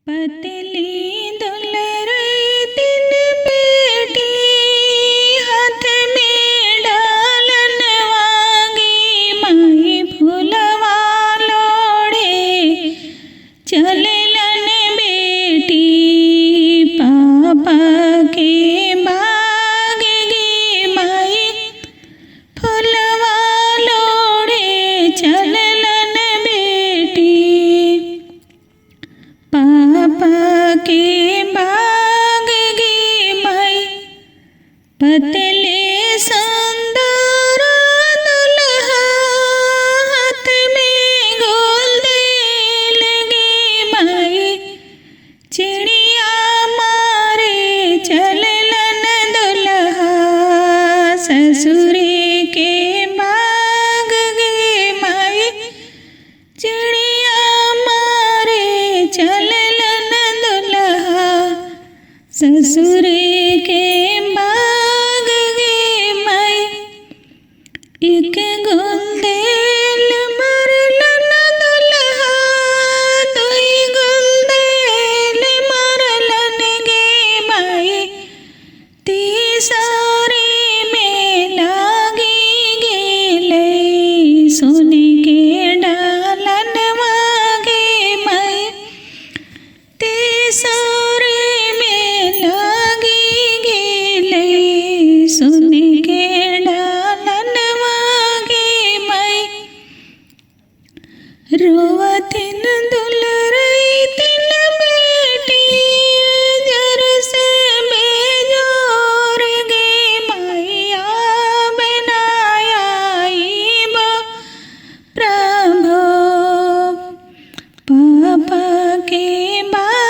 पतली दुलरई तिन बेटी, हाथ में डालन वागी माई फूलवा लोढ़े चललन बेटी। पापा के बाग गी माई फूलवा लोढ़े चललन बेटी। पापा के बाग गी माई पतले सुंदर दुल्हा, हाथ में गोल्देल गी माई चिड़िया मारे चललन दुल्हा। ससुरे के बाग गी माई चिड़िया मारे चललन दुल्हा। ससुरे के बाग गी माई एक गुलदेल मरलन दुल्हा, दुई गुलदेल मरलन गे माई। तीसरे में लागी गेलै सोने के डालन वागे माई। तीसरे में लागी गेलै सोने के डालन वागे माई। रोवतिन दुलरई तिन बेटी, जर से बेजोर गे माई। आबे ना आइब प्रभु। पापा के बाग